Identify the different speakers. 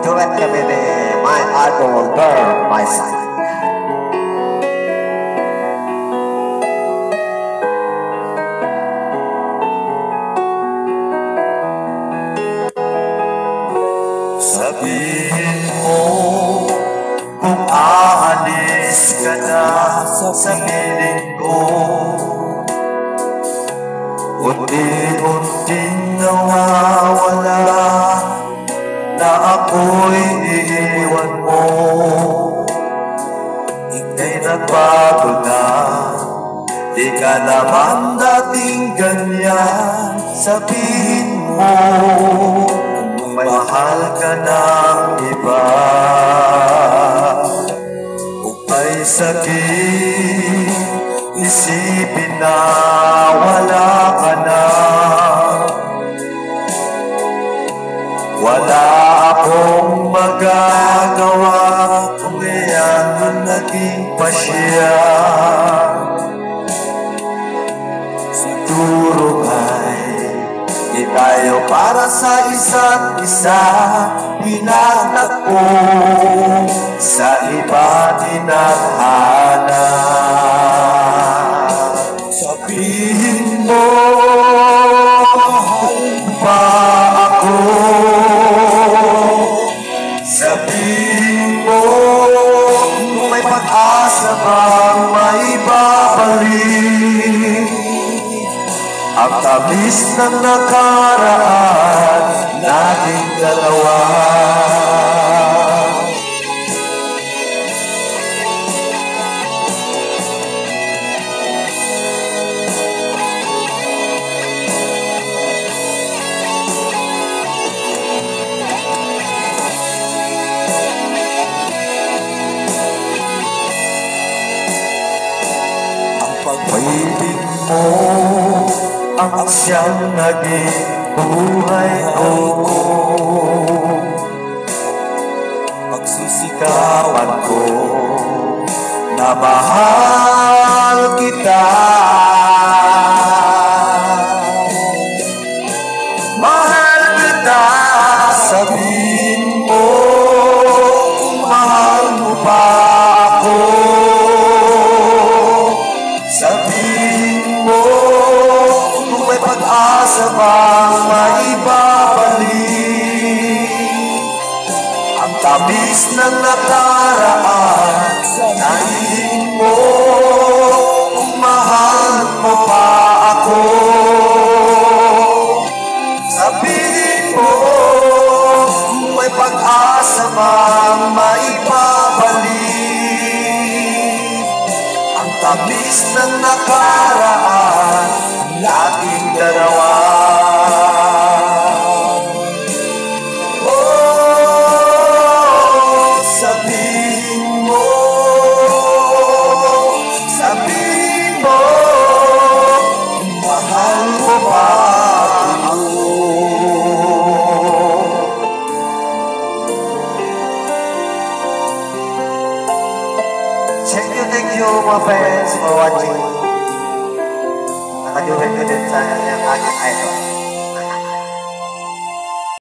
Speaker 1: duet kami ni My Idol Girl, My Side.
Speaker 2: Sabihin mo kung aalis ka na sa piling ko, unti-unting nawawala na ako'y iiwan mo. Ika'y nagbago na, di ka naman dating ganyan. Sabihin mo mahal ka ng iba, kung may sakit, isipin na wala ka na. Wala akong magagawa kung iyan ang naging pasya. Siguro di tayo para sa isa't isa, pinagtagpo sa iba tinadhana. Sabihin mo, mahal pa ako. Sabihin mo, kung may pag-asa bang maibabalik ang tamis ng nakaraan nating dalawa. Ang pag-ibig mo ang siyang naging buhay ko. Pagsisikapan ko na mahal kita. Mahal kita, sabihin mo kung mahal mo pa ako. Sabihin mo may pag-asa bang maibabalik ang tamis ng nakaraan. Sabihin mo kung mahal mo pa ako. Sabihin mo kung may pag-asa bang maibabalik ang tamis ng nakaraan nating dalawa. Oh, sabihin mo, mahal mo ba ako?
Speaker 1: Thank you my friends for watching. Nakaduhin ko din sa aking idol.